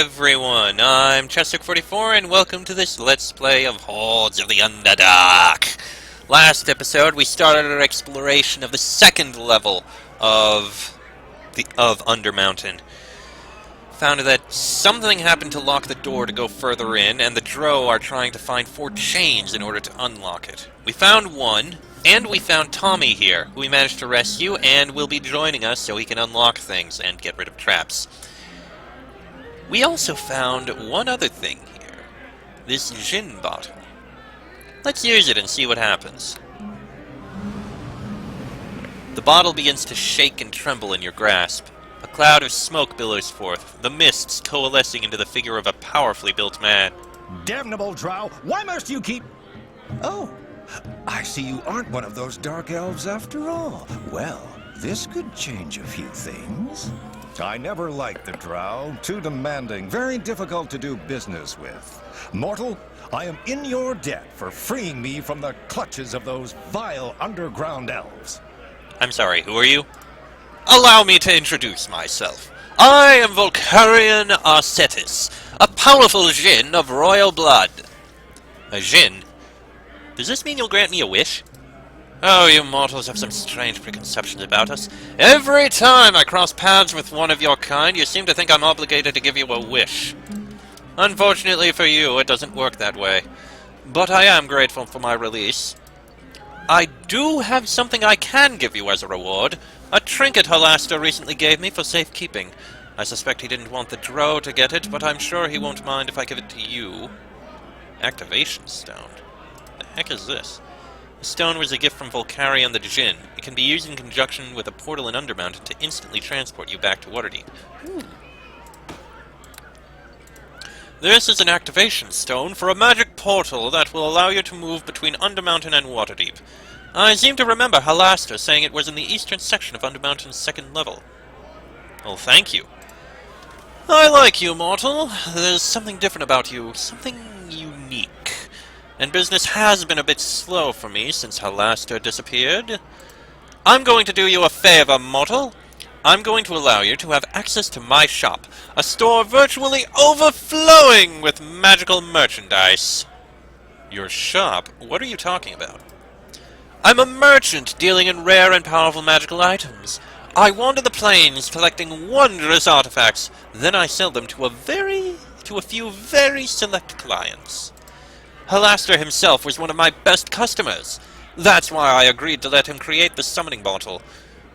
everyone, I'm Chester44 and welcome to this Let's Play of Hordes of the Underdark. Last episode we started our exploration of the second level of Undermountain. Found that something happened to lock the door to go further in, and the Drow are trying to find 4 chains in order to unlock it. We found one, and we found Tommy here, who we managed to rescue and will be joining us so he can unlock things and get rid of traps. We also found one other thing here. This gin bottle. Let's use it and see what happens. The bottle begins to shake and tremble in your grasp. A cloud of smoke billows forth, the mists coalescing into the figure of a powerfully built man. Damnable Drow, why must you keep... Oh, I see you aren't one of those dark elves after all. Well, this could change a few things. I never liked the Drow. Too demanding, very difficult to do business with. Mortal, I am in your debt for freeing me from the clutches of those vile underground elves. I'm sorry, who are you? Allow me to introduce myself. I am Volkarion Arcetis, a powerful Djinn of royal blood. A Djinn? Does this mean you'll grant me a wish? Oh, you mortals have some strange preconceptions about us. Every time I cross paths with one of your kind, you seem to think I'm obligated to give you a wish. Unfortunately for you, it doesn't work that way. But I am grateful for my release. I do have something I can give you as a reward. A trinket Halaster recently gave me for safekeeping. I suspect he didn't want the Drow to get it, but I'm sure he won't mind if I give it to you. Activation stone. The heck is this? The stone was a gift from Volkarion the Djinn. It can be used in conjunction with a portal in Undermountain to instantly transport you back to Waterdeep. This is an activation stone for a magic portal that will allow you to move between Undermountain and Waterdeep. I seem to remember Halaster saying it was in the eastern section of Undermountain's second level. Well, thank you. I like you, mortal. There's something different about you, something unique. And business has been a bit slow for me since Halaster disappeared. I'm going to do you a favor, mortal. I'm going to allow you to have access to my shop, a store virtually overflowing with magical merchandise. Your shop? What are you talking about? I'm a merchant dealing in rare and powerful magical items. I wander the plains collecting wondrous artifacts, then I sell them to a few very select clients. Halaster himself was one of my best customers. That's why I agreed to let him create the summoning bottle.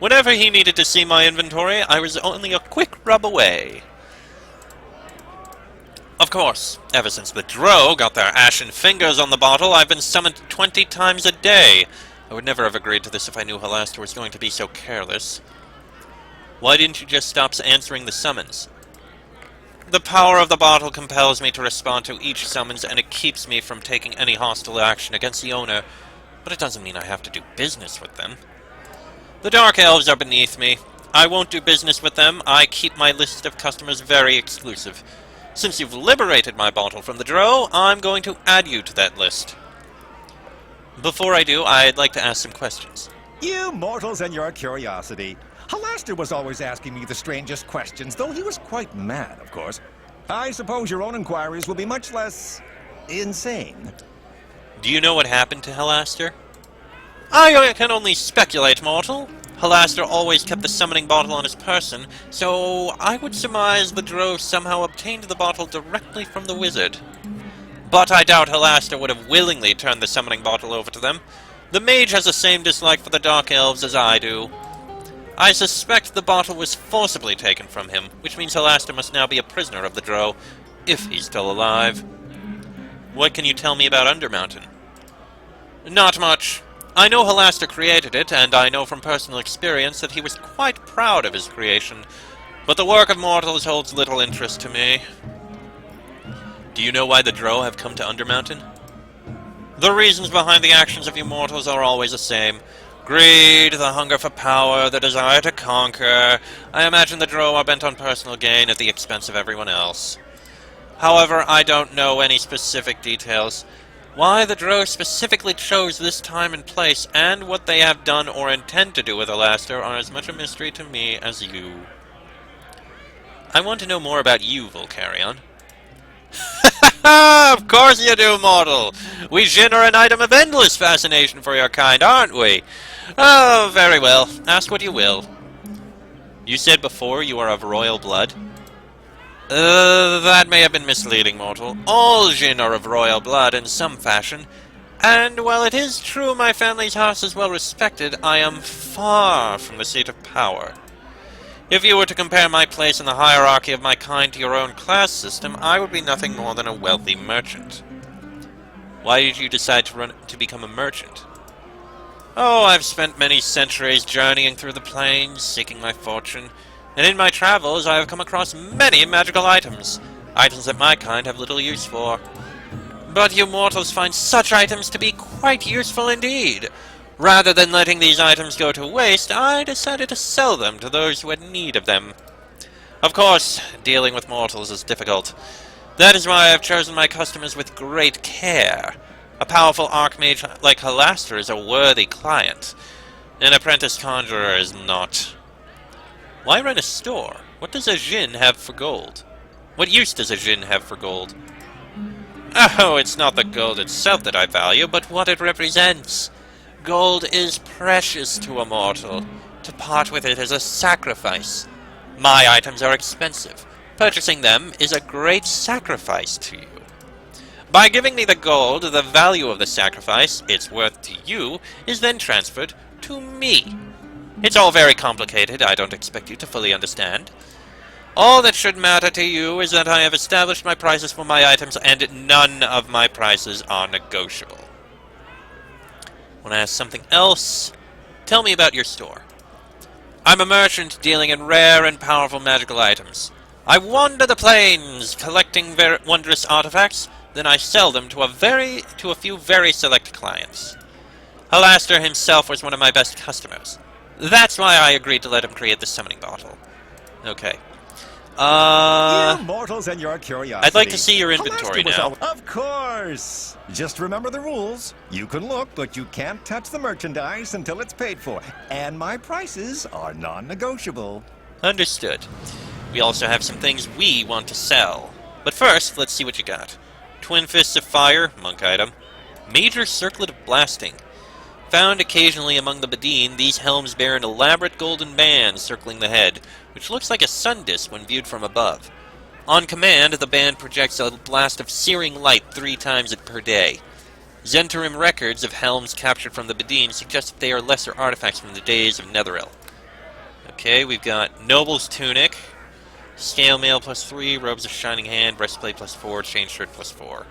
Whenever he needed to see my inventory, I was only a quick rub away. Of course, ever since the Drow got their ashen fingers on the bottle, I've been summoned 20 times a day. I would never have agreed to this if I knew Halaster was going to be so careless. Why didn't you just stop answering the summons? The power of the bottle compels me to respond to each summons, and it keeps me from taking any hostile action against the owner, but it doesn't mean I have to do business with them. The Dark Elves are beneath me. I won't do business with them. I keep my list of customers very exclusive. Since you've liberated my bottle from the Drow, I'm going to add you to that list. Before I do, I'd like to ask some questions. You mortals and your curiosity. Halaster was always asking me the strangest questions, though he was quite mad, of course. I suppose your own inquiries will be much less... insane. Do you know what happened to Halaster? I can only speculate, mortal. Halaster always kept the summoning bottle on his person, so I would surmise the Drow somehow obtained the bottle directly from the wizard. But I doubt Halaster would have willingly turned the summoning bottle over to them. The mage has the same dislike for the Dark Elves as I do. I suspect the bottle was forcibly taken from him, which means Halaster must now be a prisoner of the Drow, if he's still alive. What can you tell me about Undermountain? Not much. I know Halaster created it, and I know from personal experience that he was quite proud of his creation, but the work of mortals holds little interest to me. Do you know why the Drow have come to Undermountain? The reasons behind the actions of you mortals are always the same. Greed, the hunger for power, the desire to conquer. I imagine the Drow are bent on personal gain at the expense of everyone else. However, I don't know any specific details. Why the Drow specifically chose this time and place, and what they have done or intend to do with Halaster are as much a mystery to me as you. I want to know more about you, Volkarion. Of course you do, mortal! We Jin are an item of endless fascination for your kind, aren't we? Oh, very well. Ask what you will. You said before you are of royal blood? That may have been misleading, mortal. All Jin are of royal blood in some fashion, and while it is true my family's house is well respected, I am far from the seat of power. If you were to compare my place in the hierarchy of my kind to your own class system, I would be nothing more than a wealthy merchant. Why did you decide to become a merchant? Oh, I've spent many centuries journeying through the plains, seeking my fortune, and in my travels I have come across many magical items, items that my kind have little use for. But you mortals find such items to be quite useful indeed. Rather than letting these items go to waste, I decided to sell them to those who had need of them. Of course, dealing with mortals is difficult. That is why I have chosen my customers with great care. A powerful archmage like Halaster is a worthy client. An apprentice conjurer is not. Why run a store? What does a Jin have for gold? What use does a Jin have for gold? Oh, it's not the gold itself that I value, but what it represents. Gold is precious to a mortal. To part with it is a sacrifice. My items are expensive. Purchasing them is a great sacrifice to you. By giving me the gold, the value of the sacrifice, its worth to you, is then transferred to me. It's all very complicated, I don't expect you to fully understand. All that should matter to you is that I have established my prices for my items, and none of my prices are negotiable. Want to ask something else? Tell me about your store. I'm a merchant dealing in rare and powerful magical items. I wander the plains, collecting wondrous artifacts, then I sell them to a few very select clients. Halaster himself was one of my best customers. That's why I agreed to let him create the summoning bottle. Okay. You mortals and your curiosity. I'd like to see your inventory now. Of course! Just remember the rules. You can look, but you can't touch the merchandise until it's paid for. And my prices are non-negotiable. Understood. We also have some things we want to sell. But first, let's see what you got. Twin Fists of Fire, monk item. Major Circlet of Blasting. Found occasionally among the Badine, these helms bear an elaborate golden band circling the head, which looks like a sun disk when viewed from above. On command, the band projects a blast of searing light 3 times per day. Zentarim records of helms captured from the Badine suggest that they are lesser artifacts from the days of Netheril. Okay, we've got Noble's Tunic, Scale Mail +3, Robes of Shining Hand, Breastplate +4, Chain Shirt +4.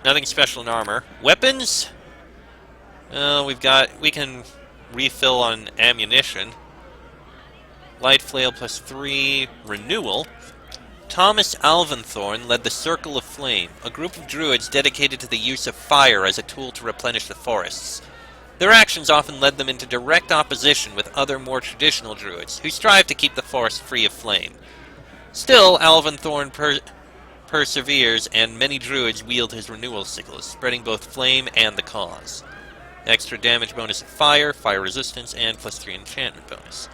Nothing special in armor. Weapons? We can refill on ammunition. Light Flail +3, Renewal. Thomas Alventhorn led the Circle of Flame, a group of druids dedicated to the use of fire as a tool to replenish the forests. Their actions often led them into direct opposition with other more traditional druids, who strive to keep the forest free of flame. Still, Alventhorn perseveres, and many druids wield his renewal sickles, spreading both flame and the cause. Extra damage bonus of fire, fire resistance, and +3 enchantment bonus.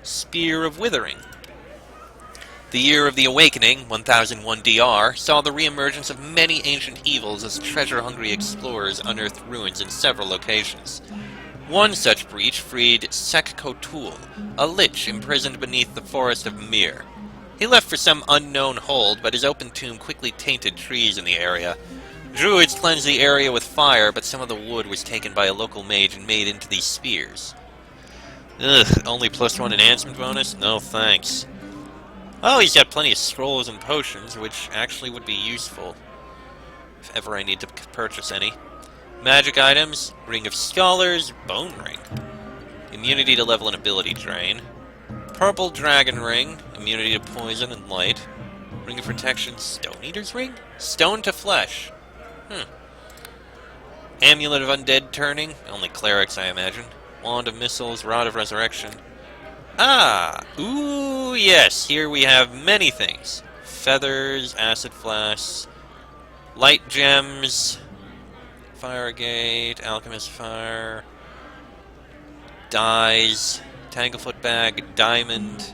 Spear of Withering. The Year of the Awakening, 1001 DR, saw the re-emergence of many ancient evils as treasure-hungry explorers unearthed ruins in several locations. One such breach freed Sekkotul, a lich imprisoned beneath the forest of Mir. He left for some unknown hold, but his open tomb quickly tainted trees in the area. Druids cleansed the area with fire, but some of the wood was taken by a local mage and made into these spears. Ugh, only +1 enhancement bonus? No thanks. Oh, he's got plenty of scrolls and potions, which actually would be useful if ever I need to purchase any. Magic items, Ring of Scholars, Bone Ring. Immunity to level and ability drain. Purple Dragon Ring, immunity to poison and light. Ring of Protection, Stone Eater's Ring? Stone to Flesh. Amulet of Undead Turning, only clerics I imagine. Wand of Missiles, Rod of Resurrection. Ah! Ooh, yes, here we have many things. Feathers, acid flasks, light gems, Firegate, Alchemist Fire, dyes, Tanglefoot Bag, Diamond,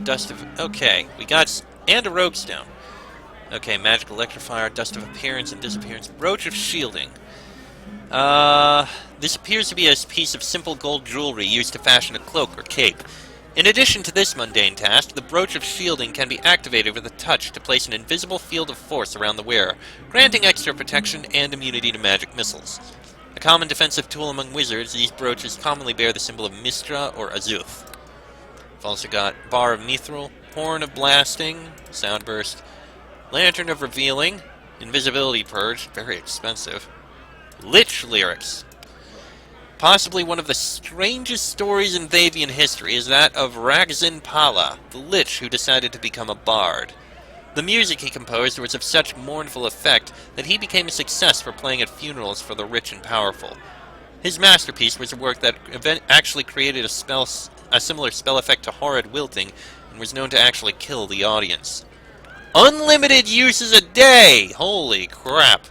Dust of... Okay, we got... And a rogue stone. Okay, magic electrifier, dust of appearance and disappearance, brooch of shielding. This appears to be a piece of simple gold jewelry used to fashion a cloak or cape. In addition to this mundane task, the brooch of shielding can be activated with a touch to place an invisible field of force around the wearer, granting extra protection and immunity to magic missiles. A common defensive tool among wizards, these brooches commonly bear the symbol of Mistra or Azuth. We've also got Bar of Mithril, Horn of Blasting, Soundburst, Lantern of Revealing, Invisibility Purge, very expensive, Lich Lyrics. Possibly one of the strangest stories in Thavian history is that of Ragzin Pala, the Lich who decided to become a bard. The music he composed was of such mournful effect that he became a success for playing at funerals for the rich and powerful. His masterpiece was a work that actually created a similar spell effect to Horrid Wilting and was known to actually kill the audience. Unlimited uses a day! Holy crap!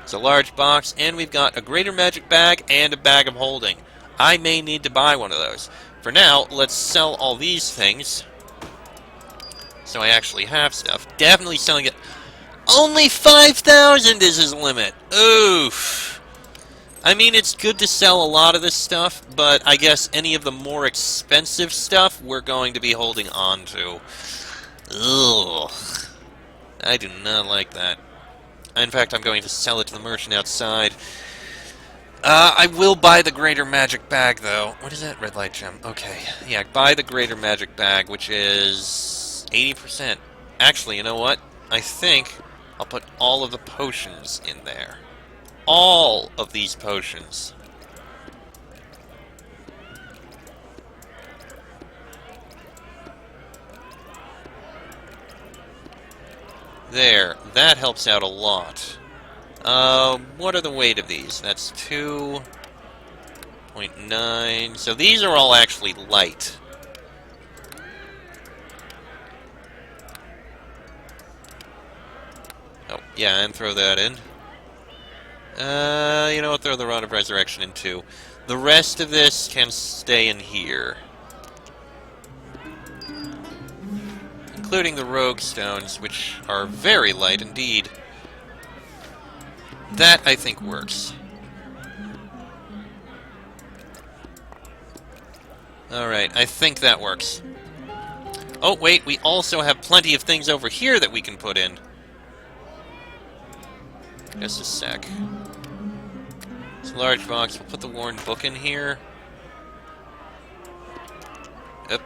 It's a large box, and we've got a greater magic bag and a bag of holding. I may need to buy one of those. For now, let's sell all these things. So I actually have stuff. Definitely selling it. Only 5,000 is his limit. Oof. I mean, it's good to sell a lot of this stuff, but I guess any of the more expensive stuff we're going to be holding on to. Ugh. I do not like that. In fact, I'm going to sell it to the merchant outside. I will buy the greater magic bag, though. What is that? Red light gem. Okay. Yeah, buy the greater magic bag, which is 80%. Actually, you know what? I think I'll put all of the potions in there. All of these potions. There, that helps out a lot. What are the weight of these? That's 2.9. So these are all actually light. Oh, yeah, and throw that in. You know what, throw the Rod of Resurrection in too. The rest of this can stay in here. Including the rogue stones, which are very light indeed. That, I think, works. Alright, I think that works. Oh, wait, we also have plenty of things over here that we can put in. Just a sec. It's a large box. We'll put the worn book in here. Yep.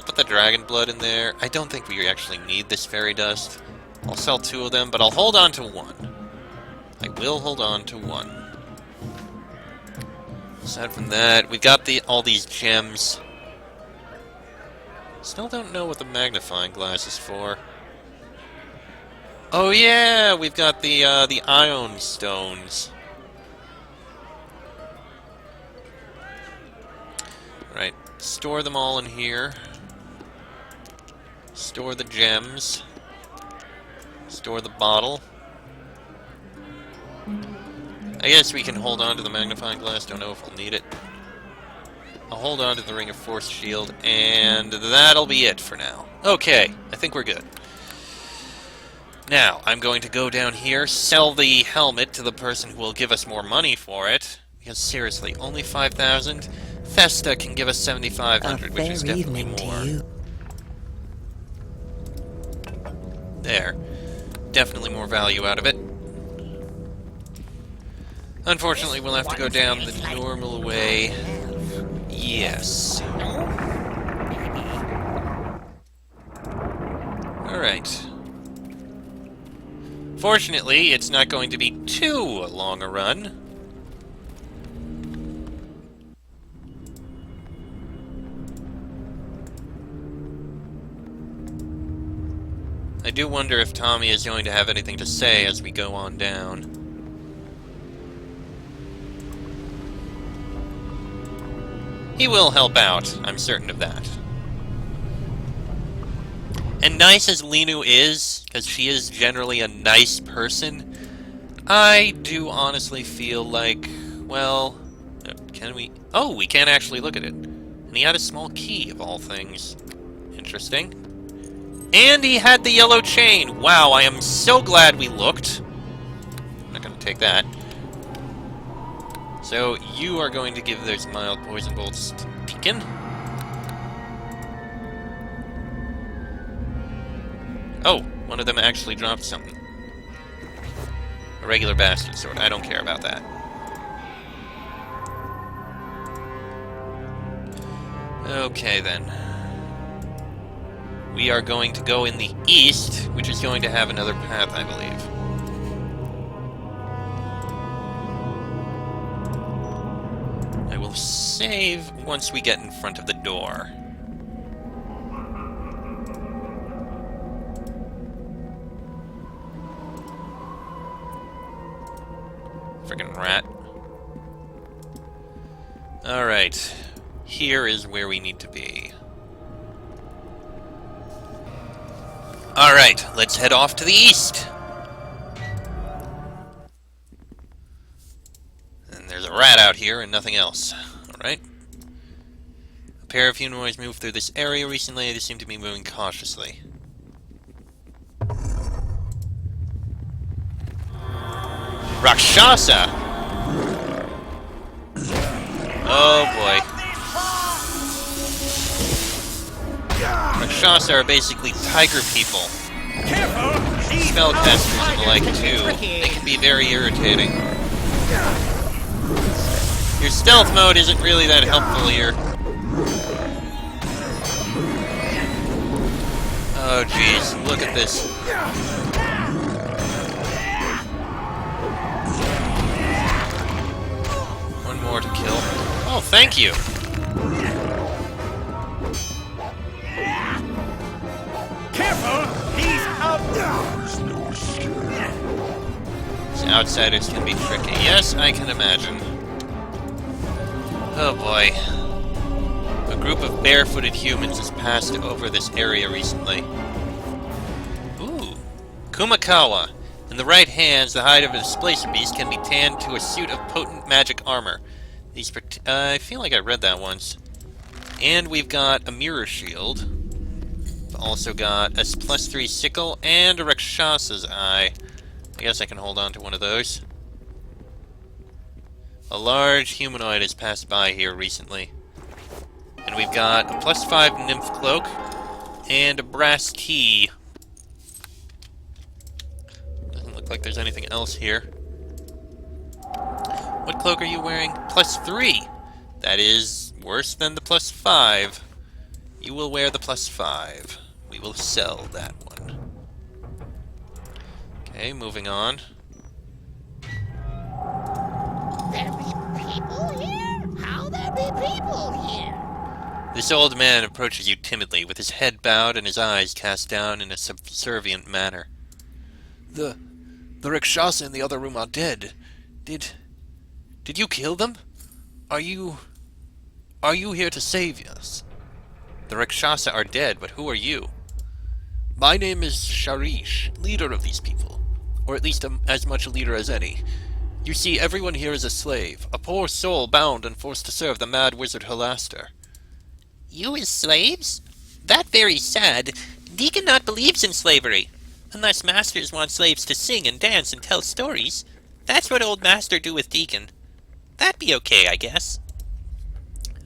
Put the dragon blood in there. I don't think we actually need this fairy dust. I'll sell 2 of them, but I'll hold on to 1. I will hold on to 1. Aside from that, we've got all these gems. Still don't know what the magnifying glass is for. Oh yeah, we've got the ion stones. Right. Store them all in here. Store the gems. Store the bottle. I guess we can hold on to the magnifying glass. Don't know if we'll need it. I'll hold on to the Ring of Force shield, and that'll be it for now. Okay, I think we're good. Now, I'm going to go down here, sell the helmet to the person who will give us more money for it. Because seriously, only 5,000? Festa can give us 7,500, which is definitely more. There. Definitely more value out of it. Unfortunately, we'll have to go down the normal way. Yes. Alright. Fortunately, it's not going to be too long a run. I do wonder if Tommy is going to have anything to say as we go on down. He will help out, I'm certain of that. And nice as Linu is, because she is generally a nice person, I do honestly feel like, well, can we? Oh, we can actually look at it. And he had a small key, of all things. Interesting. And he had the yellow chain! Wow, I am so glad we looked. I'm not gonna take that. So, you are going to give those mild poison bolts to Deacon. Oh, one of them actually dropped something. A regular bastard sword. I don't care about that. Okay, then. We are going to go in the east, which is going to have another path, I believe. I will save once we get in front of the door. Friggin' rat. Alright. Here is where we need to be. Alright, let's head off to the east. And there's a rat out here and nothing else. Alright. A pair of humanoids moved through this area recently. They seem to be moving cautiously. Rakshasa! Oh boy. Rakshasa are basically tiger people. Spellcasters and the like too. They can be very irritating. Your stealth mode isn't really that helpful here. Oh jeez, look at this. One more to kill. Oh, thank you! Careful! He's out! These outsiders can be tricky. Yes, I can imagine. Oh boy. A group of barefooted humans has passed over this area recently. Ooh. Kumakawa. In the right hands, the hide of a displacer beast can be tanned to a suit of potent magic armor. These I feel like I read that once. And we've got a mirror shield. We've also got a +3 sickle and a Rakshasa's eye. I guess I can hold on to one of those. A large humanoid has passed by here recently. And we've got a +5 nymph cloak and a brass key. Doesn't look like there's anything else here. What cloak are you wearing? +3! That is worse than the +5. You will wear the +5. We will sell that one. Okay, moving on. There be people here? How there be people here? This old man approaches you timidly, with his head bowed and his eyes cast down in a subservient manner. The Rakshasa in the other room are dead. Did you kill them? Are you here to save us? The Rakshasa are dead, but who are you? My name is Sharish, leader of these people. Or at least as much a leader as any. You see, everyone here is a slave, a poor soul bound and forced to serve the mad wizard Halaster. You as slaves? That very sad. Deacon not believes in slavery. Unless masters want slaves to sing and dance and tell stories. That's what old master do with Deacon. That'd be okay, I guess.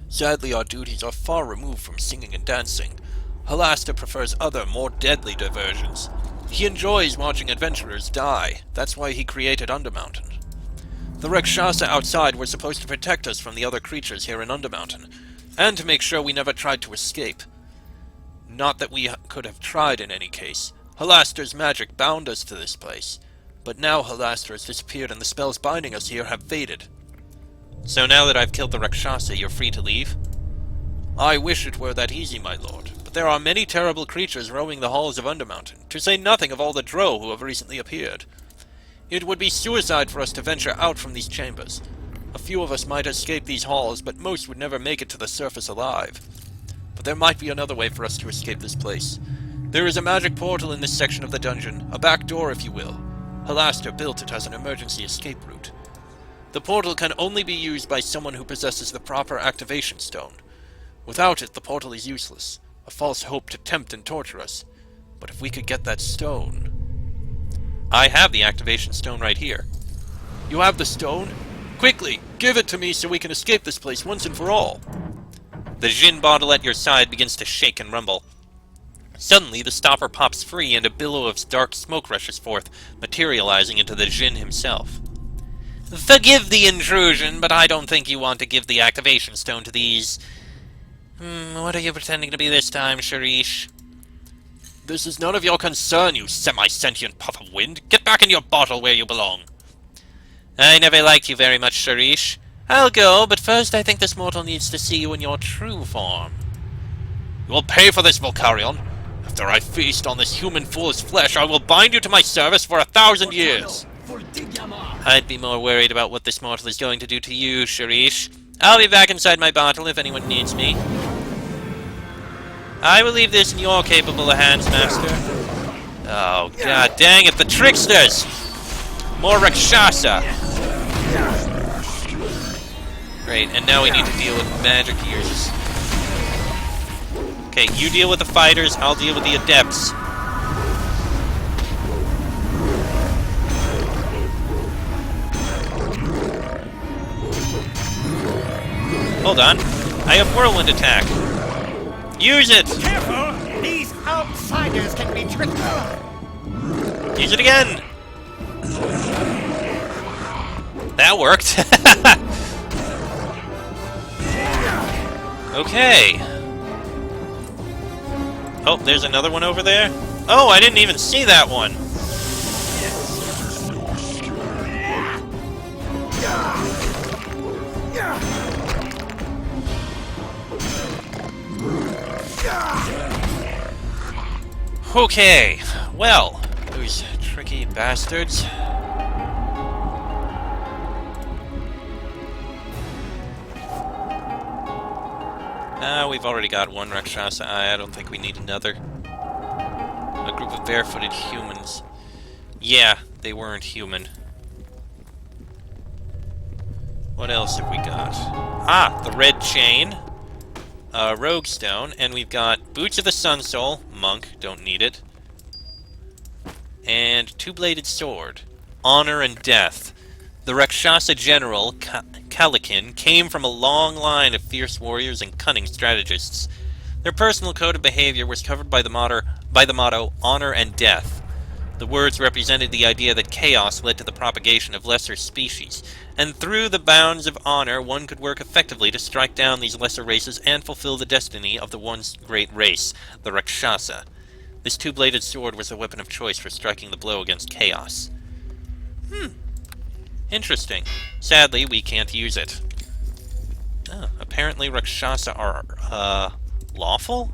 Sadly, our duties are far removed from singing and dancing. Halaster prefers other, more deadly diversions. He enjoys watching adventurers die. That's why he created Undermountain. The Rakshasa outside were supposed to protect us from the other creatures here in Undermountain, and to make sure we never tried to escape. Not that we could have tried in any case. Halaster's magic bound us to this place. But now Halaster has disappeared and the spells binding us here have faded. So now that I've killed the Rakshasa, you're free to leave? I wish it were that easy, my lord, but there are many terrible creatures roaming the halls of Undermountain, to say nothing of all the drow who have recently appeared. It would be suicide for us to venture out from these chambers. A few of us might escape these halls, but most would never make it to the surface alive. But there might be another way for us to escape this place. There is a magic portal in this section of the dungeon, a back door if you will. Halaster built it as an emergency escape route. The portal can only be used by someone who possesses the proper activation stone. Without it, the portal is useless. A false hope to tempt and torture us. But if we could get that stone... I have the activation stone right here. You have the stone? Quickly, give it to me so we can escape this place once and for all. The Jinn bottle at your side begins to shake and rumble. Suddenly, the stopper pops free and a billow of dark smoke rushes forth, materializing into the Jinn himself. Forgive the intrusion, but I don't think you want to give the activation stone to these... what are you pretending to be this time, Sharish? This is none of your concern, you semi-sentient puff of wind. Get back in your bottle where you belong. I never liked you very much, Sharish. I'll go, but first I think this mortal needs to see you in your true form. You will pay for this, Volkarion. After I feast on this human fool's flesh, I will bind you to my service for 1,000 years. I'd be more worried about what this mortal is going to do to you, Sharish. I'll be back inside my bottle if anyone needs me. I will leave this in your capable hands, Master. Oh, god dang it, the tricksters! More Rakshasa! Great, and now we need to deal with magic ears. Okay, you deal with the fighters, I'll deal with the adepts. Hold on. I have whirlwind attack. Use it! Careful! These outsiders can be tricky. Use it again! That worked. Okay. Oh, there's another one over there? Oh, I didn't even see that one. Okay, well, those tricky bastards. We've already got one Rakshasa Eye. I don't think we need another. A group of barefooted humans. Yeah, they weren't human. What else have we got? Ah, the red chain. Rogue stone, and we've got Boots of the Sun Soul. Monk, don't need it. And two-bladed sword. Honor and death. The Rakshasa general, Kalakin, came from a long line of fierce warriors and cunning strategists. Their personal code of behavior was covered by the motto, honor and death. The words represented the idea that chaos led to the propagation of lesser species, and through the bounds of honor one could work effectively to strike down these lesser races and fulfill the destiny of the once great race, the Rakshasa. This two-bladed sword was the weapon of choice for striking the blow against chaos. Interesting. Sadly, we can't use it. Oh, apparently Rakshasa are, lawful?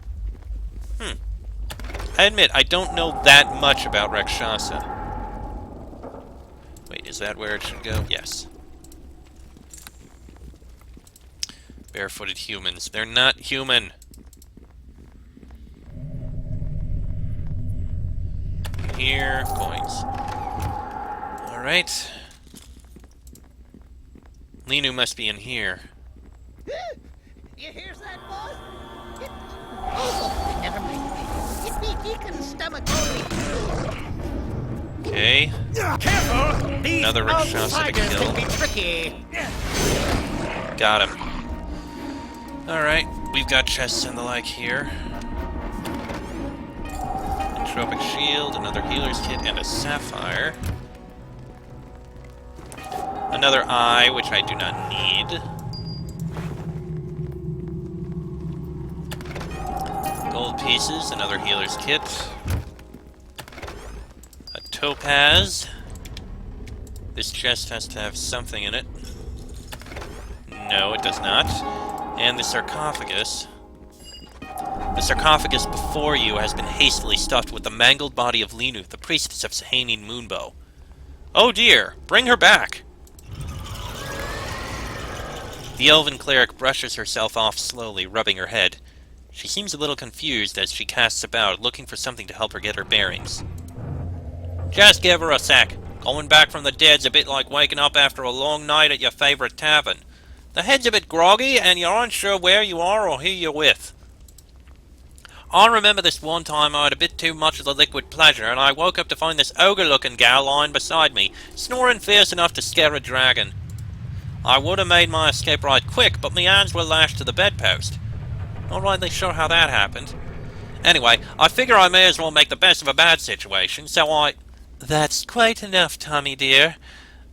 I admit, I don't know that much about Rakshasa. Wait, is that where it should go? Yes. Barefooted humans. They're not human! Here, coins. Alright. Linu must be in here. You hear that, boss? Oh, never mind. It be Deacon's stomach only. Okay. Careful! These Another Rakshasa to outsiders kill. can be tricky. Got him. Alright, we've got chests and the like here. Entropic shield, another healer's kit, and a sapphire. Another eye, which I do not need. Gold pieces, another healer's kit. A topaz. This chest has to have something in it. No, it does not. And the sarcophagus. The sarcophagus before you has been hastily stuffed with the mangled body of Linu, the priestess of Sahanin Moonbow. Oh dear, bring her back! The elven cleric brushes herself off slowly, rubbing her head. She seems a little confused as she casts about, looking for something to help her get her bearings. Just give her a sec. Going back from the dead's a bit like waking up after a long night at your favorite tavern. The head's a bit groggy, and you're unsure where you are or who you're with. I remember this one time I had a bit too much of the liquid pleasure, and I woke up to find this ogre-looking gal lying beside me, snoring fierce enough to scare a dragon. I would have made my escape right quick, but my hands were lashed to the bedpost. Not rightly sure how that happened. Anyway, I figure I may as well make the best of a bad situation, so I... That's quite enough, Tommy dear.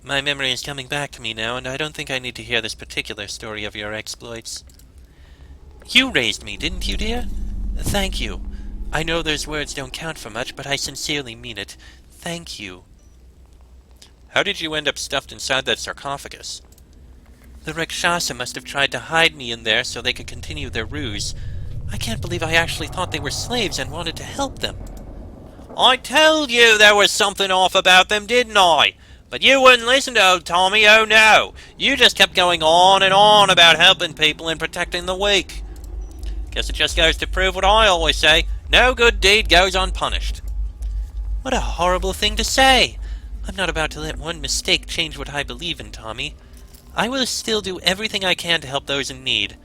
My memory is coming back to me now, and I don't think I need to hear this particular story of your exploits. You raised me, didn't you, dear? Thank you. I know those words don't count for much, but I sincerely mean it. Thank you. How did you end up stuffed inside that sarcophagus? The Rakshasa must have tried to hide me in there so they could continue their ruse. I can't believe I actually thought they were slaves and wanted to help them. I told you there was something off about them, didn't I? But you wouldn't listen to old Tommy, oh no. You just kept going on and on about helping people and protecting the weak. Guess it just goes to prove what I always say, no good deed goes unpunished. What a horrible thing to say. I'm not about to let one mistake change what I believe in, Tommy. I will still do everything I can to help those in need.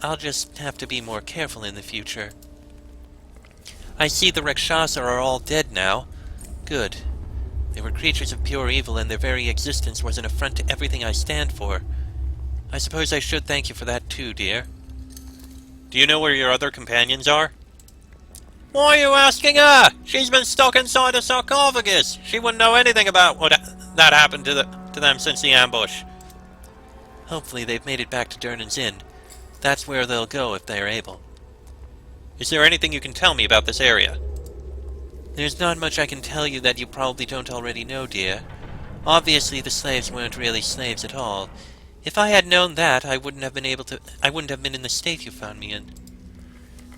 I'll just have to be more careful in the future. I see the Rakshasa are all dead now. Good. They were creatures of pure evil, and their very existence was an affront to everything I stand for. I suppose I should thank you for that too, dear. Do you know where your other companions are? Why are you asking her? She's been stuck inside a sarcophagus. She wouldn't know anything about what that happened to them since the ambush. Hopefully they've made it back to Durnan's Inn. That's where they'll go if they're able. Is there anything you can tell me about this area? There's not much I can tell you that you probably don't already know, dear. Obviously the slaves weren't really slaves at all. If I had known that, I wouldn't have been in the state you found me in.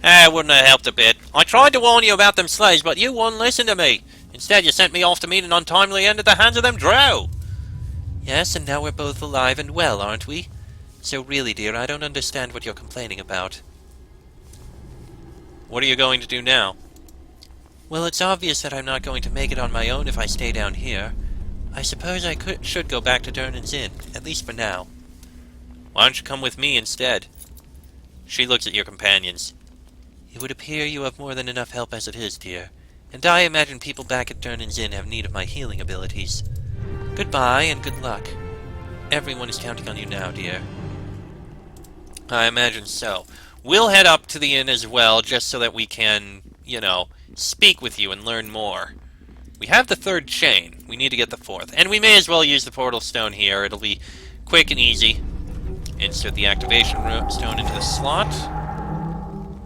It wouldn't have helped a bit. I tried to warn you about them slaves, but you wouldn't listen to me. Instead, you sent me off to meet an untimely end at the hands of them drow. Yes, and now we're both alive and well, aren't we? So really, dear, I don't understand what you're complaining about. What are you going to do now? Well, it's obvious that I'm not going to make it on my own if I stay down here. I suppose I should go back to Durnan's Inn, at least for now. Why don't you come with me instead? She looks at your companions. It would appear you have more than enough help as it is, dear. And I imagine people back at Durnan's Inn have need of my healing abilities. Goodbye, and good luck. Everyone is counting on you now, dear. I imagine so. We'll head up to the inn as well, just so that we can, speak with you and learn more. We have the third chain. We need to get the fourth. And we may as well use the portal stone here. It'll be quick and easy. Insert the activation stone into the slot.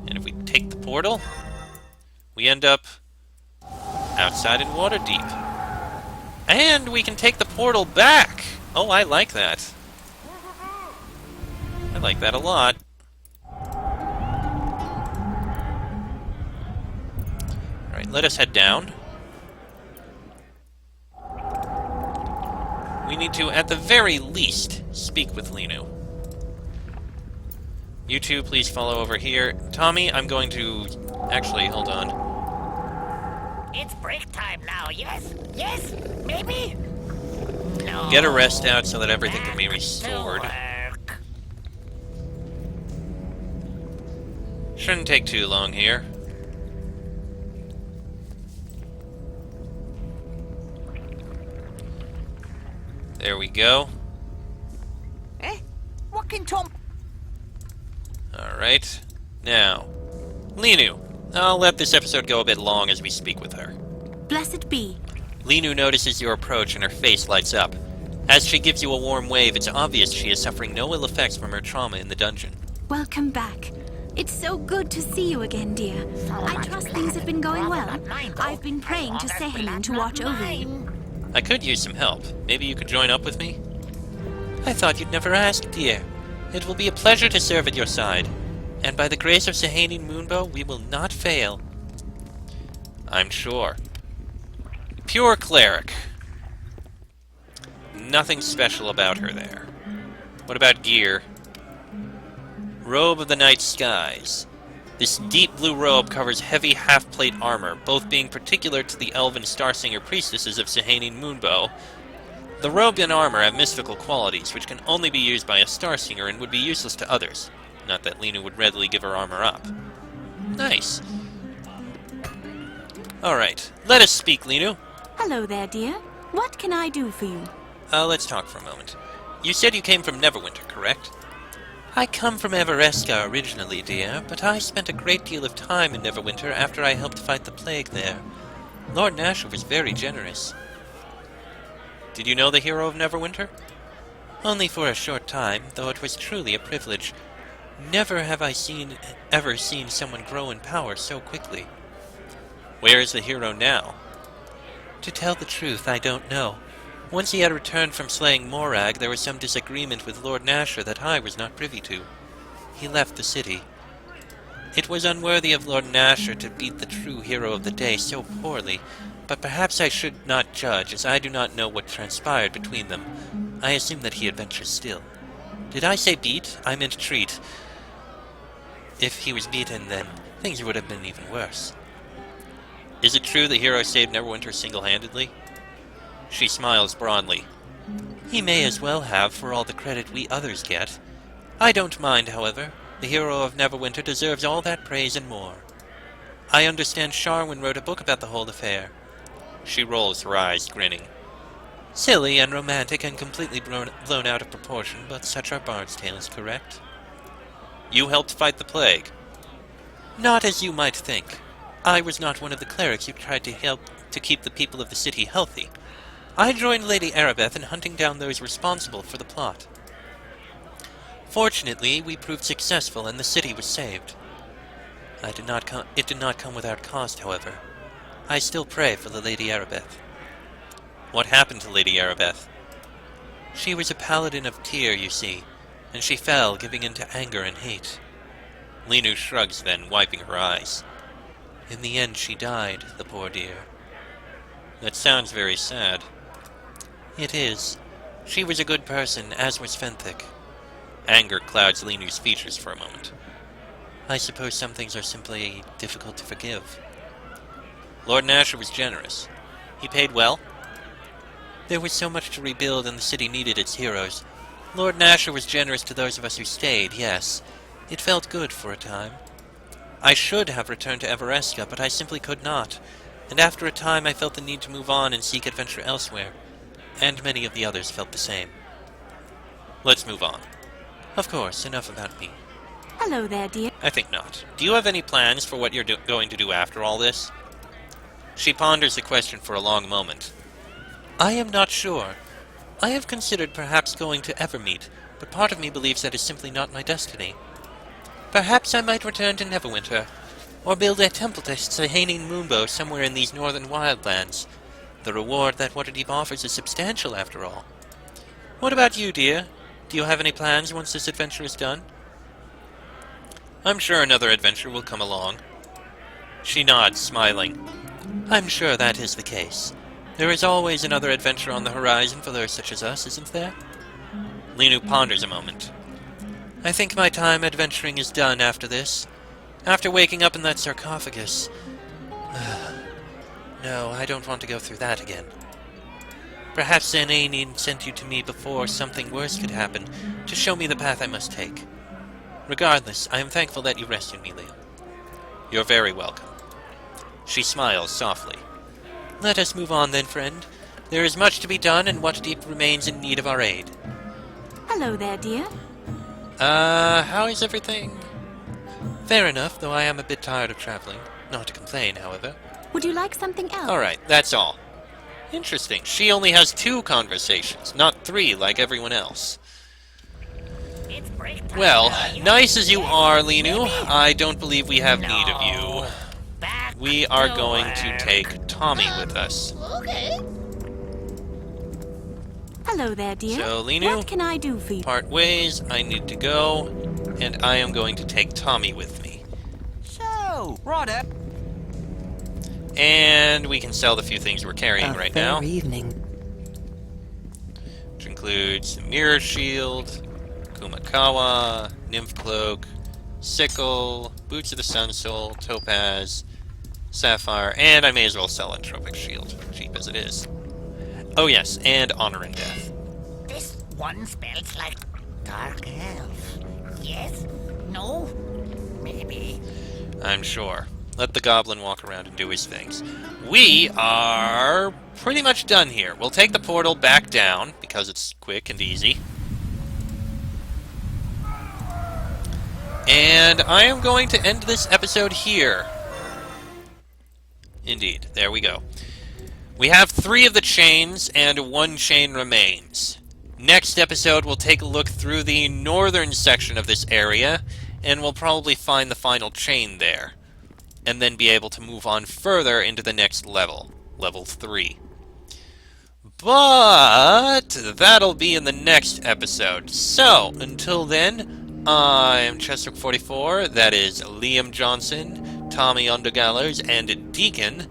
And if we take the portal, we end up outside in Waterdeep. And we can take the portal back! Oh, I like that. I like that a lot. Alright, let us head down. We need to, at the very least, speak with Linu. You two, please follow over here. Tommy, I'm going to... Actually, hold on. It's break time now, yes? Yes? Maybe? No. Get a rest out so that everything can be restored. Shouldn't take too long here. There we go. What can Tom... Alright. Now, Linu. I'll let this episode go a bit long as we speak with her. Blessed be. Linu notices your approach and her face lights up. As she gives you a warm wave, it's obvious she is suffering no ill effects from her trauma in the dungeon. Welcome back. It's so good to see you again, dear. I trust things have been going well. I've been praying to Sehanin to watch over you. I could use some help. Maybe you could join up with me? I thought you'd never ask, dear. It will be a pleasure to serve at your side. And by the grace of Sehanin Moonbow, we will not fail. I'm sure. Pure cleric. Nothing special about her there. What about gear? Robe of the Night Skies. This deep blue robe covers heavy half-plate armor, both being particular to the elven Starsinger priestesses of Sehanin Moonbow. The robe and armor have mystical qualities, which can only be used by a Starsinger and would be useless to others. Not that Lena would readily give her armor up. Nice. Alright, let us speak, Lenu. Hello there, dear. What can I do for you? Let's talk for a moment. You said you came from Neverwinter, correct? I come from Everesca originally, dear, but I spent a great deal of time in Neverwinter after I helped fight the plague there. Lord Nasher was very generous. Did you know the hero of Neverwinter? Only for a short time, though it was truly a privilege. Never have I ever seen someone grow in power so quickly. Where is the hero now? To tell the truth, I don't know. Once he had returned from slaying Morag, there was some disagreement with Lord Nasher that I was not privy to. He left the city. It was unworthy of Lord Nasher to beat the true hero of the day so poorly, but perhaps I should not judge, as I do not know what transpired between them. I assume that he adventures still. Did I say beat? I meant treat. If he was beaten, then things would have been even worse. Is it true the hero saved Neverwinter single-handedly? She smiles broadly. He may as well have, for all the credit we others get. I don't mind, however. The hero of Neverwinter deserves all that praise and more. I understand Sharwin wrote a book about the whole affair. She rolls her eyes, grinning. Silly and romantic and completely blown out of proportion, but such are bard's tales, correct? You helped fight the plague. Not as you might think. I was not one of the clerics who tried to help to keep the people of the city healthy. I joined Lady Arabeth in hunting down those responsible for the plot. Fortunately, we proved successful and the city was saved. It did not come without cost, however. I still pray for the Lady Arabeth. What happened to Lady Arabeth? She was a paladin of Tyr, you see, and she fell, giving in to anger and hate. Lenu shrugs then, wiping her eyes. In the end, she died, the poor dear. That sounds very sad. It is. She was a good person, as was Fenthic. Anger clouds Lenu's features for a moment. I suppose some things are simply difficult to forgive. Lord Nasher was generous. He paid well? There was so much to rebuild and the city needed its heroes. Lord Nasher was generous to those of us who stayed, yes. It felt good for a time. I should have returned to Everesca, but I simply could not, and after a time I felt the need to move on and seek adventure elsewhere, and many of the others felt the same. Let's move on. Of course, enough about me. Hello there, dear. I think not. Do you have any plans for what you're going to do after all this? She ponders the question for a long moment. I am not sure. I have considered perhaps going to Evermeet, but part of me believes that is simply not my destiny. Perhaps I might return to Neverwinter, or build a temple to Sahanin Moonbow somewhere in these northern wildlands. The reward that Waterdeep offers is substantial, after all. What about you, dear? Do you have any plans once this adventure is done? I'm sure another adventure will come along. She nods, smiling. I'm sure that is the case. There is always another adventure on the horizon for those such as us, isn't there? Lenu ponders a moment. I think my time adventuring is done after this. After waking up in that sarcophagus. No, I don't want to go through that again. Perhaps Zananin sent you to me before something worse could happen, to show me the path I must take. Regardless, I am thankful that you rescued me, Leo. You're very welcome. She smiles softly. Let us move on then, friend. There is much to be done, and Waterdeep remains in need of our aid. Hello there, dear. How is everything? Fair enough, though I am a bit tired of traveling. Not to complain, however. Would you like something else? Alright, that's all. Interesting. She only has 2 conversations, not 3 like everyone else. It's break time Well, now, nice as you yes, are, Lenu, maybe. I don't believe we have need of you. Back We are to going to work. take Tommy with us. Hello there, dear. So, Lenu, What can I do for you? part ways, I need to go, and I am going to take Tommy with me. So, Rodder. And we can sell the few things we're carrying right now. Evening. Which includes the Mirror Shield, Kumakawa, Nymph Cloak, Sickle, Boots of the Sun Soul, Topaz, Sapphire, and I may as well sell Entropic Shield, cheap as it is. Oh yes, and honor and death. This one smells like dark elf. Yes? No? Maybe. I'm sure. Let the goblin walk around and do his things. We are pretty much done here. We'll take the portal back down, because it's quick and easy. And I am going to end this episode here. Indeed, there we go. We have 3 of the chains, and 1 chain remains. Next episode, we'll take a look through the northern section of this area, and we'll probably find the final chain there. And then be able to move on further into the next level, level 3. But that'll be in the next episode. So, until then, I'm Chester44, that is Liam Johnson, Tommy Undergallers, and Deacon.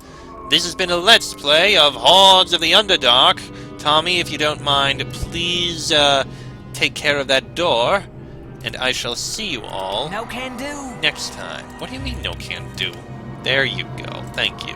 This has been a Let's Play of Hordes of the Underdark. Tommy, if you don't mind, please take care of that door. And I shall see you all No can do. next time. What do you mean, no can do? There you go. Thank you.